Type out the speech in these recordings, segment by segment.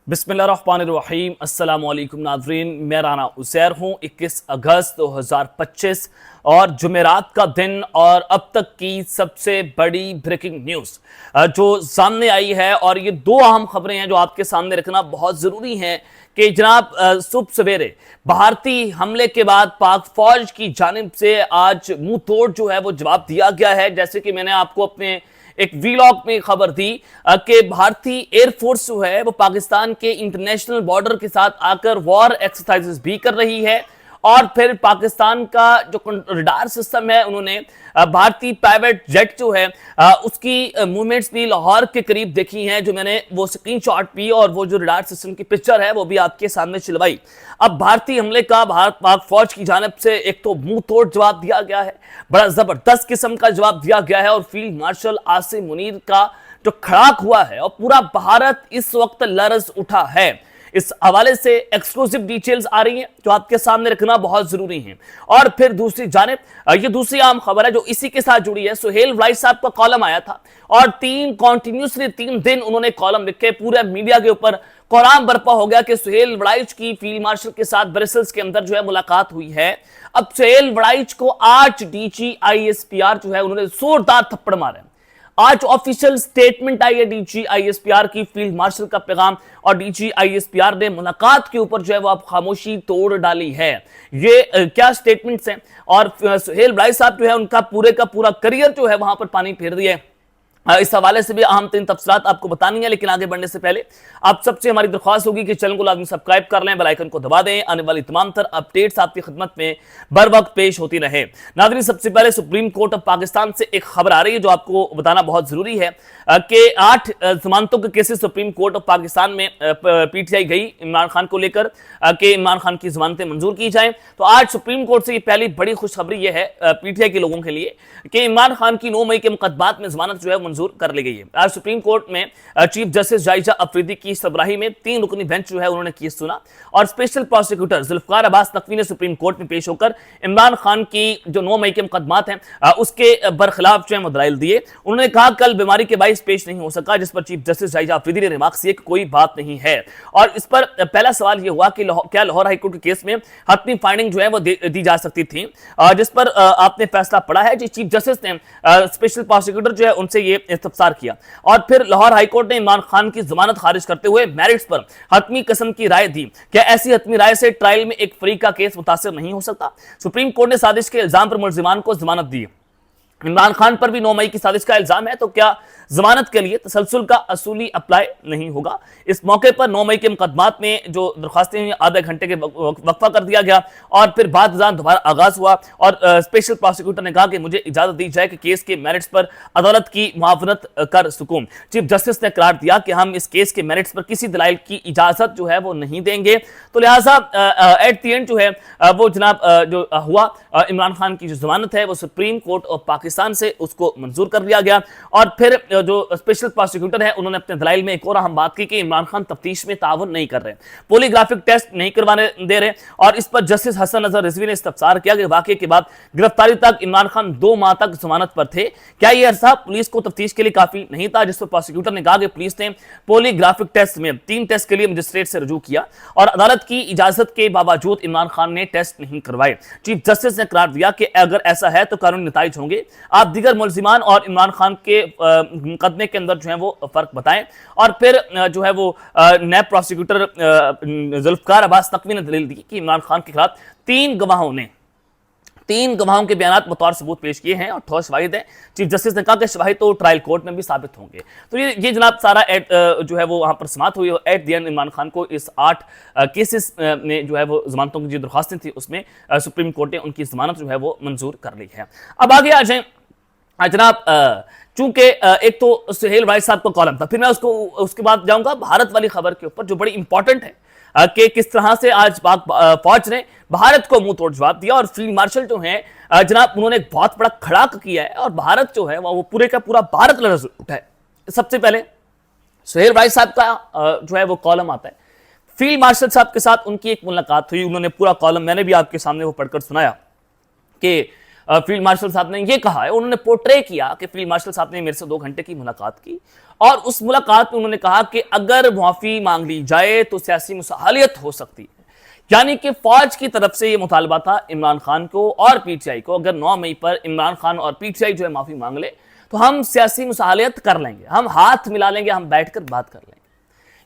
बिस्मिल्लाहिर्रहमानिर्रहीम अस्सलाम वालेकुम नाज़रीन, मैं राना उज़ैर हूँ। 21 अगस्त 2025 और जुमेरात का दिन और अब तक की सबसे बड़ी ब्रेकिंग न्यूज़ जो सामने आई है, और ये दो अहम खबरें हैं जो आपके सामने रखना बहुत ज़रूरी है कि जनाब सुबह सवेरे भारतीय हमले के बाद पाक फौज की जानिब से आज मुंह तोड़ जो है वो जवाब दिया गया है। जैसे कि मैंने आपको अपने एक वीलॉग में खबर दी कि भारतीय एयरफोर्स जो है वो पाकिस्तान के इंटरनेशनल बॉर्डर के साथ आकर वॉर एक्सरसाइजेस भी कर रही है, और फिर पाकिस्तान का जो रडार सिस्टम है उन्होंने भारतीय प्राइवेट जेट जो है उसकी मूवमेंट्स भी लाहौर के करीब देखी हैं, जो मैंने वो स्क्रीनशॉट भी और वो जो रडार सिस्टम की पिक्चर है वो भी आपके सामने चलवाई। अब भारतीय हमले का भारत पाक फौज की जानब से एक तो मुंह तोड़ जवाब दिया गया है, बड़ा जबरदस्त किस्म का जवाब दिया गया है, और फील्ड मार्शल आसिम मुनीर का जो खड़ाक हुआ है और पूरा भारत इस वक्त लरज उठा है। इस हवाले से एक्सक्लूसिव डिटेल्स आ रही हैं जो आपके सामने रखना बहुत जरूरी है। और फिर दूसरी जानिब ये दूसरी आम खबर है जो इसी के साथ जुड़ी है। सुहेल वड़ाइच साहब का कॉलम आया था और कंटिन्यूसली 3 दिन उन्होंने कॉलम लिखे, पूरे मीडिया के ऊपर कोराम बरपा हो गया कि सुहेल वड़ाइच की फील्ड मार्शल के साथ ब्रसेल्स के अंदर जो है मुलाकात हुई है। अब सुहेल वड़ाइच को आज डीजी आईएसपीआर जो है उन्होंने जोरदार थप्पड़ मारे। आज ऑफिशियल स्टेटमेंट आई है डीजी आईएसपीआर की, फील्ड मार्शल का पैगाम, और डीजी आईएसपीआर ने मुलाकात के ऊपर जो है वो अब खामोशी तोड़ डाली है। ये क्या स्टेटमेंट्स हैं, और सुहेल वड़ाइच साहब जो है उनका पूरे का पूरा करियर जो है वहां पर पानी फेर दिया है। इस हवाले से भी अहम 3 तफसीलात आपको बतानी है, लेकिन आगे बढ़ने से पहले आप सबसे हमारी दरख्वास्त होगी कि चैनल को लाजमी सब्सक्राइब कर लें, बेल आइकन को दबा दें, आने वाली तमाम तर अपडेट्स आपकी खिदमत में बर वक्त पेश होती रहे। नाज़रीन, सबसे पहले सुप्रीम कोर्ट ऑफ पाकिस्तान से एक खबर आ रही है जो आपको बताना बहुत जरूरी है कि 8 जमानतों के cases supreme court of Pakistan में पीटीआई गई इमरान खान को लेकर कि इमरान खान की जमानतें मंजूर की जाएं। तो आज सुप्रीम कोर्ट से ये पहली बड़ी खुशखबरी ये है पीटीआई के लोगों के लिए कि इमरान खान की 9 मई के मुकदमात में जमानत जो है मंजूर कर ली गई है। आज सुप्रीम कोर्ट में चीफ जस्टिस जायजा अफरीदी की सरबराही में 3 रुकनी बेंच जो है उन्होंने केस सुना, और स्पेशल प्रोसिक्यूटर जुल्फकार अब्बास नकवी ने सुप्रीम कोर्ट में पेश होकर इमरान खान की जो 9 मई के मुकदमात हैं उसके बरखिलाफ जो है दलाइल दिए। उन्होंने कहा कल बीमारी के बाइस पेश नहीं हो सका, जिस पर चीफ जस्टिस जायजा अफरीदी ने रिमार्क्स किए कि कोई बात नहीं है। और इस पर पहला सवाल यह हुआ कि क्या लाहौर हाईकोर्ट के केस में हतमी फाइंडिंग जो है वो दी जा सकती थी, जिस पर आपने फैसला पड़ा है। चीफ जस्टिस ने स्पेशल प्रोसिक्यूटर जो है उनसे ये इस्तफसार किया, और फिर लाहौर हाईकोर्ट ने इमरान खान की जमानत खारिज करते हुए मेरिट्स पर हतमी किस्म की राय दी। क्या ऐसी हतमी राय से ट्रायल में एक फरीक का केस मुतासिर नहीं हो सकता? सुप्रीम कोर्ट ने साजिश के इल्जाम पर मुल्जिमान को जमानत दी। इमरान खान पर भी 9 मई की साजिश का इल्जाम है, तो क्या जमानत के लिए तसलसल का असूली अप्लाई नहीं होगा? इस मौके पर 9 मई के मुकदमात में जो दरख्वास्तें आधे घंटे के वक्फा कर दिया गया, और फिर बाद दोबारा आगाज हुआ, और स्पेशल प्रोसिक्यूटर ने कहा कि मुझे इजाजत दी जाए कि केस के मेरिट्स पर अदालत की मुआवनत कर सकूं। चीफ जस्टिस ने करार दिया कि हम इस केस के मेरिट्स पर किसी दलाइल की इजाजत जो है वो नहीं देंगे। तो लिहाजा एट दी एंड जो है वो जनाब जो हुआ, इमरान खान की जो जमानत है वो सुप्रीम कोर्ट ऑफ पाकिस्तान से उसको मंजूर कर लिया गया। और फिर जो स्पेशल प्रोसिक्यूटर है उन्होंने अपने दलाइल में एक और अहम बात की कि इमरान खान तफ्तीश में ताउन नहीं कर रहे, पॉलीग्राफिक टेस्ट नहीं करवाने दे रहे, और इस पर जस्टिस हसन नजर रिजवी ने इस्तफसार किया कि वाकये के बाद गिरफ्तारी तक इमरान खान 2 माह तक जमानत पर थे। क्या यह अरसा पुलिस को तफ्तीश के लिए काफी नहीं था? जिस पर प्रोसिक्यूटर ने कहा कि पुलिस ने पॉलीग्राफिक टेस्ट में 3 टेस्ट के लिए मजिस्ट्रेट से रुजू किया, और अदालत की इजाजत के बावजूद इमरान खान ने टेस्ट नहीं करवाए। चीफ जस्टिस ने करार दिया कि अगर ऐसा है तो कानूनी नताइज होंगे। आप दीगर मुल्जिमान और इमरान खान के मुकदमे के अंदर जो है वो फर्क बताएं। और फिर जो है वो नैब प्रोसिक्यूटर जुल्फकार अब्बास नकवी ने दलील दी कि इमरान खान के खिलाफ 3 गवाहों के बयान बतौर सबूत पेश किए हैं और ठोस शवाहिद हैं। चीफ जस्टिस ने कहा कि शवाहिद तो ट्रायल कोर्ट में भी साबित होंगे। तो ये जनाब सारा जो है वो वहां पर समाप्त हुई, और at the end Imran Khan को इस 8 केसेस में जो है वो जमानतों की जो दरख्वास्तें थी उसमें सुप्रीम कोर्ट ने उनकी जमानत जो है वो मंजूर कर ली है। अब आगे आ जाए जनाब, चूंकि एक तो सुहेल वड़ाइच साहब का कॉलम था, फिर मैं उसके बाद जाऊंगा भारत वाली खबर के ऊपर जो बड़ी इंपॉर्टेंट है कि किस तरह से आज पाक फौज ने भारत को मुंह तोड़ जवाब दिया, और फील्ड मार्शल जो है जनाब उन्होंने एक बहुत बड़ा खड़ाक किया है, और भारत जो है वो पूरे का पूरा भारत लरज उठा है। सबसे पहले सुहेल वड़ाइच साहब का जो है वो कॉलम आता है, फील्ड मार्शल साहब के साथ उनकी एक मुलाकात हुई, उन्होंने पूरा कॉलम मैंने भी आपके सामने वो पढ़कर सुनाया कि फील्ड मार्शल साहब ने ये कहा है, उन्होंने पोर्ट्रे किया कि फील्ड मार्शल साहब ने मेरे से 2 घंटे की मुलाकात की और उस मुलाकात में उन्होंने कहा कि अगर माफी मांग ली जाए तो सियासी मुसाहलियत हो सकती है। यानी कि फौज की तरफ से यह मुतालबा था इमरान खान को और पीटीआई को, अगर 9 मई पर इमरान खान और पीटीआई जो है माफी मांग ले तो हम सियासी मुसाहलियत कर लेंगे, हम हाथ मिला लेंगे, हम बैठकर बात कर लेंगे।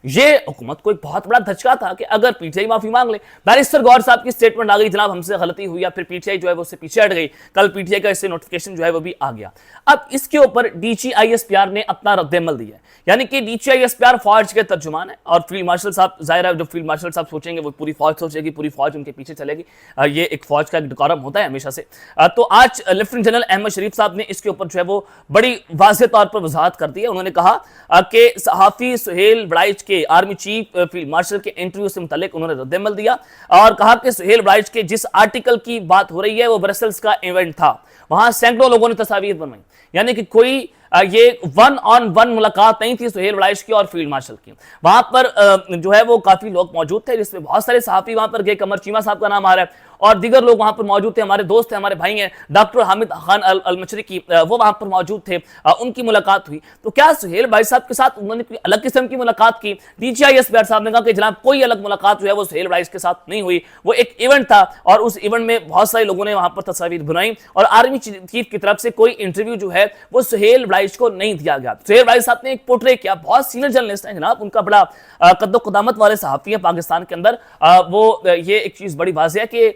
ये हुकूमत को एक बहुत बड़ा धचका था कि अगर पीटीआई माफी मांग ले। बैरिस्टर गौर साहब की स्टेटमेंट आ गई, जनाब हमसे गलती हुई, या फिर पीटीआई जो है वो उससे पीछे हट गई। कल पीटीआई का इससे नोटिफिकेशन जो है वो भी आ गया। अब इसके ऊपर डीजीआईएसपीआर ने अपना रद्देमल दिया, यानी कि डीजीआईएसपीआर फौज के तर्जुमान है और फील्ड मार्शल साहब, जाहिर है जो फील्ड मार्शल साहब सोचेंगे वो पूरी फौज सोचेगी, पूरी फौज उनके पीछे चलेगी। ये एक फौज का एक डिकोरम होता है हमेशा से। तो आज लेफ्टिनेंट जनरल अहमद शरीफ साहब ने इसके ऊपर जो है वो बड़ी वाज़ेह तौर पर वजाहत कर दी है। उन्होंने कहा कि सहाफी सुहेल बड़ाइच के आर्मी चीफ फील्ड मार्शल के इंटरव्यू से मुतालिक उन्होंने रद्देमल दिया और कहा कि सुहेल बड़ाइच के जिस आर्टिकल की बात हो रही है वो ब्रसेल्स का इवेंट था, वहां सैकड़ों लोगों ने तस्वीर बनवाई, यानी कि कोई ये 1-on-1 मुलाकात नहीं थी सुहेल बड़ाइच की और फील्ड मार्शल की। वहां पर जो है वो काफी लोग मौजूद थे, जिसमें बहुत सारे सहाफी वहां पर गए, कमर चीमा साहब का नाम आ रहा है और दीगर लोग वहां पर मौजूद थे, हमारे दोस्त थे, हमारे भाई हैं, डॉक्टर हामिद खान अल-मशरिकी वो वहां पर मौजूद थे, उनकी मुलाकात हुई। तो क्या सुहेल भाई साहब के साथ उन्होंने कोई अलग किस्म की मुलाकात की? डीजीआईएसपीआर साहब ने कहा कि जनाब कोई अलग मुलाकात जो है वो सुहेल बड़ाइच के साथ नहीं हुई, वो एक इवेंट था और उस इवेंट में बहुत सारे लोगों ने वहां पर तस्वीर बनाई और आर्मी चीफ की तरफ से कोई इंटरव्यू जो है वो सुहेल बड़ाइच को नहीं दिया गया। सुहेल बड़ाइच साहब ने एक पोर्ट्रे किया, बहुत सीनियर जर्नलिस्ट हैं जनाब, उनका बड़ा कद्दो क़दामत वाले सहाफी है पाकिस्तान के अंदर। वो ये एक चीज बड़ी वाज़ेह है कि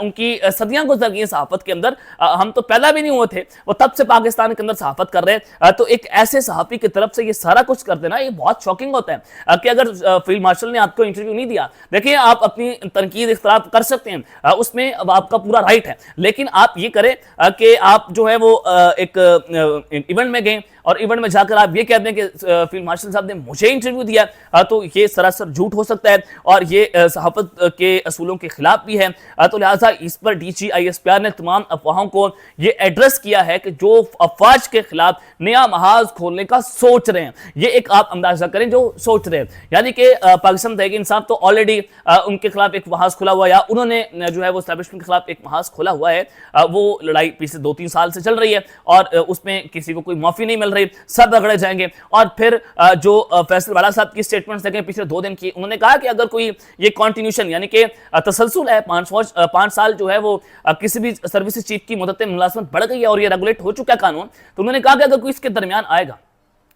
उनकी सदियां गुजर गई सहाफत के अंदर, हम तो पैदा भी नहीं हुए थे, वो तब से पाकिस्तान के अंदर सहाफत कर रहे हैं। तो एक ऐसे सहाफी की तरफ से ये सारा कुछ कर देना ये बहुत शॉकिंग होता है कि अगर फील्ड मार्शल ने आपको इंटरव्यू नहीं दिया, देखिए आप अपनी तनकीद इख्तलाफ कर सकते हैं, उसमें आपका पूरा राइट है, लेकिन आप ये करें कि आप जो है वो एक इवेंट में गए और इवेंट में जाकर आप ये कह दें कि फील्ड मार्शल साहब ने मुझे इंटरव्यू दिया, तो ये सरासर झूठ हो सकता है और ये सहाफत के असूलों के खिलाफ भी है। तो लिहाजा इस पर डीजीआईएसपीआर ने तमाम अफवाहों को ये एड्रेस किया है कि जो अफवाज के खिलाफ नया महाज खोलने का सोच रहे हैं, ये एक आप अंदाजा करें जो सोच रहे हैं, यानी कि पाकिस्तान तहरीक इंसाफ तो ऑलरेडी उनके खिलाफ एक महाज खुला हुआ है या उन्होंने जो है वो एस्टैब्लिशमेंट के खिलाफ एक महाज खोला हुआ है। वो लड़ाई पिछले 2-3 साल से चल रही है और उसमें किसी को कोई माफी नहीं मिल रही, सब रगड़े जाएंगे। और फिर जो फैसल वाला साहब की स्टेटमेंट देखें पिछले 2 दिन की, उन्होंने कहा कि अगर कोई ये कॉन्टिन्यूशन यानी कि तसलसल है 5 साल जो है वो किसी भी सर्विस चीफ की मुद्दत मुलाजमत बढ़ गई है और ये रेगुलेट हो चुका है कानून, तो उन्होंने कहा कि अगर कोई इसके दरमियान आएगा,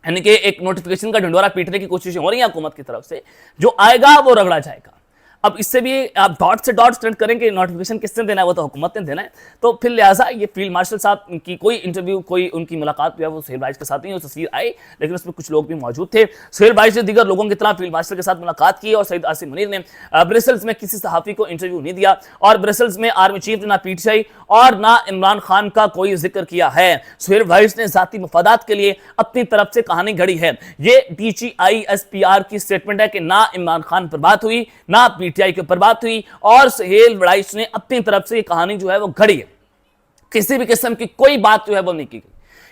यानी कि एक नोटिफिकेशन का ढिंडोरा पीटने की कोशिशें हो रही है हुकूमत की तरफ से, जो आएगा वो रगड़ा जाएगा। अब इससे भी आप डॉट से डॉट स्टैंड करेंगे, नोटिफिकेशन किसने देना है, वो तो हुकूमत ने देना है। तो फिर लिहाजा ये फील्ड मार्शल साहब की कोई इंटरव्यू, कोई उनकी मुलाकात जो है वो सुहेल बड़ाइच के साथ नहीं, वो तस्वीर आई लेकिन उसमें कुछ लोग भी मौजूद थे। सुहेल बड़ाइच ने दीगर लोगों की तरह फील्ड मार्शल के साथ मुलाकात की और सईद आसिम मुनीर ने ब्रसेल्स में किसी सहाफी को इंटरव्यू नहीं दिया और ब्रसेल्स में आर्मी चीफ ने ना पीटीआई और ना इमरान खान का कोई जिक्र किया है। सुहेल बड़ाइच ने जाती मफादात के लिए अपनी तरफ से कहानी घड़ी है। ये डीजीआईएसपीआर की स्टेटमेंट है कि ना इमरान खान पर बात हुई, ना पीटीआई के ऊपर बात हुई और सुहेल बड़ाइच ने अपनी तरफ से ये कहानी जो है वो घड़ी है। किसी भी किस्म की कोई बात जो है वो नहीं की गई।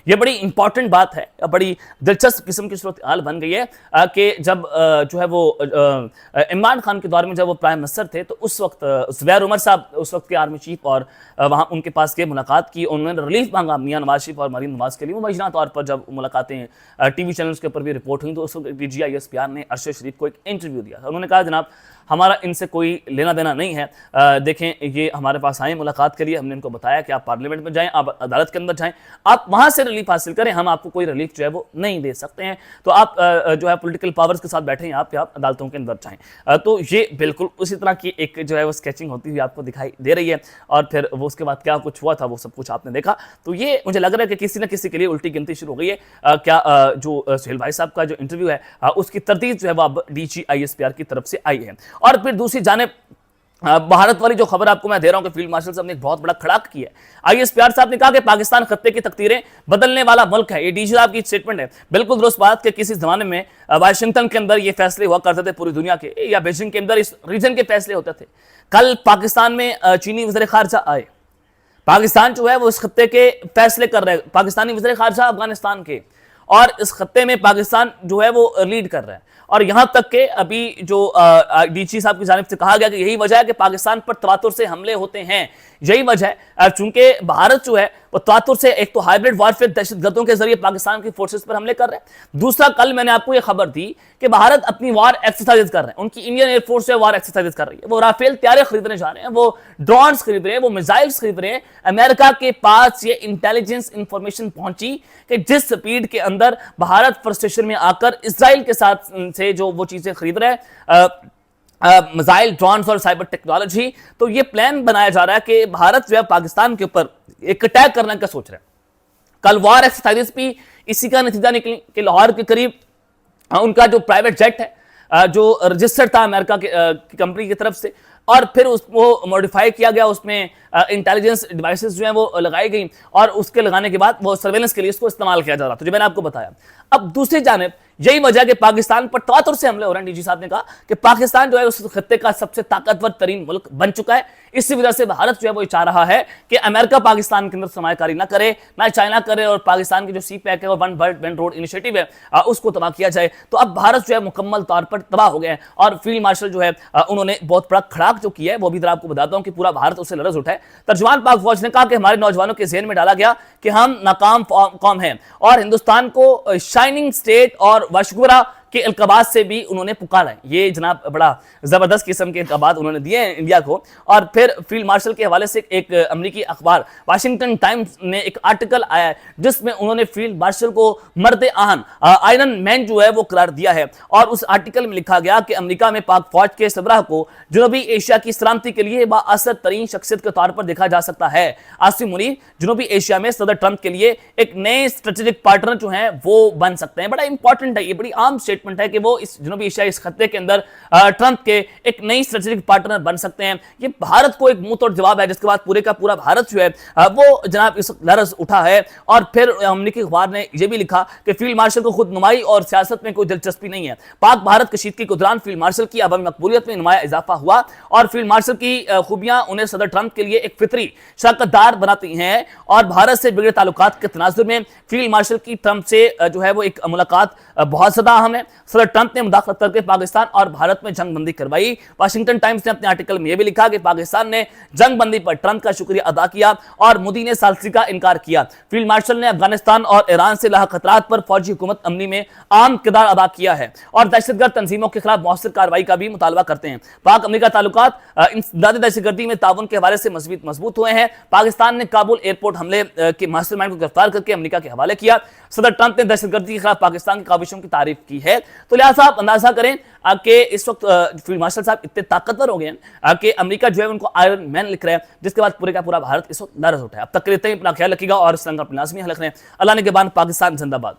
ये बड़ी इंपॉर्टेंट बात है, बड़ी दिलचस्प किस्म की सूरत हाल बन गई है कि जब जो है वो इमरान खान के दौर में जब वो प्राइम मिनिस्टर थे तो उस वक्त ज़ुबैर उमर साहब उस वक्त के आर्मी चीफ और वहाँ उनके पास के मुलाकात की, उन्होंने रिलीफ मांगा मियां नवाज शरीफ और मरीम नवाज के लिए। वो मजना तौर पर जब मुलाकातें टीवी चैनल्स के ऊपर भी रिपोर्ट हुई तो उस वक्त डीजीआईएसपीआर ने अरशद शरीफ को एक इंटरव्यू दिया था। उन्होंने कहा जनाब हमारा इनसे कोई लेना देना नहीं है, देखें ये हमारे पास आए मुलाकात के लिए, हमने इनको बताया कि आप पार्लियामेंट में जाएं, आप अदालत के अंदर जाएं, आप वहां से रिलीफ हासिल करें, हम आपको कोई रिलीफ जो है वो नहीं दे सकते हैं, तो आप जो है पॉलिटिकल पावर्स के साथ बैठे हैं, आप अदालतों के अंदर जाएं। तो ये बिल्कुल उसी तरह की एक जो है वो स्केचिंग होती हुई आपको दिखाई दे रही है और फिर वो उसके बाद क्या कुछ हुआ था वो सब कुछ आपने देखा। तो ये मुझे लग रहा है कि किसी न किसी के लिए उल्टी गिनती शुरू हो गई है। क्या जो सुहेल भाई साहब का जो इंटरव्यू है उसकी तरदीद जो है वो अब डीजीआईएसपीआर की तरफ से आई है। और फिर दूसरी जानिब भारत वाली जो खबर आपको मैं दे रहा हूं कि फील्ड मार्शल साहब ने एक बहुत बड़ा खड़ाक किया है। आईएसपीआर साहब ने कहा कि पाकिस्तान खत्ते की तकदीरें बदलने वाला मुल्क है। ये डीजी साहब की स्टेटमेंट है, बिल्कुल दुरुस्त बात कि किसी जमाने में वाशिंगटन के अंदर ये फैसले हुआ करते थे पूरी दुनिया के, या बीजिंग के अंदर इस रीजन के फैसले होते थे। कल पाकिस्तान में चीनी वज़ीर ख़ारजा आए, पाकिस्तान जो है वो इस खत्ते के फैसले कर रहे हैं, पाकिस्तानी वज़ीर ख़ारजा अफगानिस्तान के, और इस खत्ते में पाकिस्तान जो है वो लीड कर रहा है। और यहां तक के अभी जो डीजी साहब की जानिब से कहा गया कि यही वजह है कि पाकिस्तान पर तवातुर से हमले होते हैं, यही वजह है चूंकि भारत जो है वो तवातुर से एक तो हाइब्रिड वॉरफेयर दहशतगर्दों के जरिए पाकिस्तान की फोर्सेस पर हमले कर रहे हैं। दूसरा, कल मैंने आपको ये खबर दी कि भारत अपनी वार एक्सरसाइज कर रहे हैं, उनकी इंडियन एयरफोर्स जो वार एक्सरसाइज कर रही है, वो राफेल तैयारे खरीदने जा रहे हैं, वो ड्रोन्स खरीद रहे हैं, वो मिसाइल्स खरीद रहे हैं। अमेरिका के पास ये इंटेलिजेंस इंफॉर्मेशन पहुंची कि जिस स्पीड के अंदर भारत फ्रस्ट्रेशन में आकर इसराइल के साथ से जो वो चीजें खरीद रहे हैं, मिसाइल, ड्रोन्स और साइबर टेक्नोलॉजी, तो ये प्लान बनाया जा रहा है कि भारत जो है पाकिस्तान के ऊपर एक अटैक करने का सोच रहा है। कल वार एक्सरसाइज भी इसी का नतीजा निकली कि लाहौर के करीब उनका जो प्राइवेट जेट है जो रजिस्टर्ड था अमेरिका की कंपनी की तरफ से, और फिर उसको मॉडिफाई किया गया, उसमें इंटेलिजेंस डिवाइसेस जो हैं वो लगाई गई, और उसके लगाने के बाद वो सर्वेलेंस के लिए इसको इस्तेमाल किया जा रहा था, जो मैंने आपको बताया। अब दूसरी जानिब यही वजह कि पाकिस्तान पर तवातुर से हमले हो रहे हैं। डीजी साहब ने कहा कि पाकिस्तान जो है उस खत्ते का सबसे ताकतवर तरीन मुल्क बन चुका है। इसी वजह से भारत जो है वो चाह रहा है कि अमेरिका पाकिस्तान के अंदर सरमायाकारी ना करे, ना चाइना करे, और पाकिस्तान की जो सी पैक है और one belt one road initiative है उसको तबाह किया जाए। तो अब भारत जो है मुकम्मल तौर पर तबाह हो गया है, और फील्ड मार्शल जो है उन्होंने बहुत बड़ा खड़ाक जो किया है वो भी इधर आपको बताता हूं कि पूरा भारत उससे लरज उठा है। तर्जुमान पाक फौज ने कहा कि हमारे नौजवानों के ज़हन में डाला गया कि हम नाकाम कौम हैं, और हिंदुस्तान को शाइनिंग स्टेट और वशगुरा के इल्काबात से भी उन्होंने पुकारा है। ये जनाब बड़ा जबरदस्त किस्म के इल्काबात उन्होंने दिए हैं इंडिया को। और फिर फील्ड मार्शल के हवाले से एक अमेरिकी अखबार वाशिंगटन टाइम्स ने एक आर्टिकल आया है जिसमें उन्होंने फील्ड मार्शल को मर्द आहन, आयरन मैन जो है वो करार दिया है। और उस आर्टिकल में लिखा गया कि अमेरिका में पाक फौज के सरबराह को जनूबी एशिया की सलामती के लिए बाअसर तरीन शख्सियत के तौर पर देखा जा सकता है। आसिम मुनीर जनूबी एशिया में सदर ट्रंप के लिए एक नए स्ट्रेटेजिक पार्टनर जो है वो बन सकते हैं। बड़ा इंपॉर्टेंट है, ये बड़ी आम स्टेटमेंट है कि वो इस जनूबी एशिया इस खत्ते के अंदर ट्रंप के एक नई स्ट्रेटेजिक पार्टनर बन सकते हैं। ये भारत को एक मुंह तोड़ जवाब है, जिसके बाद पूरे का पूरा भारत जो है वो जनाब इस लरज उठा है। और फिर अमेरिकी अखबार ने यह भी लिखा कि फील्ड मार्शल को खुद नुमाई और सियासत में कोई दिलचस्पी नहीं है। पाक भारत कशीदगी के दौरान फील्ड मार्शल की अवामी मकबूलियत में नुमाया इजाफा हुआ, और फील्ड मार्शल की खूबियां उन्हें सदर ट्रंप के लिए एक फितरी शराकतदार बनाती हैं। और भारत से बिगड़े ताल्लुकात के तनाजुर में फील्ड मार्शल की ट्रंप से जो है वो एक मुलाकात बहुत ज्यादा अहम है। सदर ट्रंप ने मुदाखलत करके पाकिस्तान और भारत में जंग बंदी करवाई। वाशिंगटन टाइम्स ने अपने आर्टिकल में यह भी लिखा कि पाकिस्तान ने जंग बंदी पर ट्रंप का शुक्रिया अदा किया और मोदी ने सालसी का इनकार किया। फील्ड मार्शल ने अफगानिस्तान और ईरान से लाक खतरात पर फौजी हुकूमत अमनी में आम किरदार अदा किया है और दहशतगर्द तंजीमों के खिलाफ मौसर कार्रवाई का भी मुतालबा करते हैं। पाक अमेरिका ताल्लुकात इंसदादी दहशतगर्दी में ताउन के हवाले से मजबूत हुए हैं। पाकिस्तान ने काबुल एयरपोर्ट हमले के मास्टरमाइंड को गिरफ्तार करके अमेरिका के हवाले किया। सदर ट्रंप ने दहशतगर्दी के खिलाफ पाकिस्तान की काविशों की तारीफ की है। तो लिहाजा आप अंदाजा करें कि इस वक्त फील्ड मार्शल साहब इतने ताकतवर हो गए हैं कि अमेरिका जो है उनको आयरन मैन लिख रहा है, जिसके बाद पूरे का पूरा भारत इस वक्त नाराज उठा है। अब तक के लिए अपना ख्याल रखिएगा और इस रंग अपने लाजमी हल रखें। अल्लाह ने के बाद पाकिस्तान जिंदाबाद।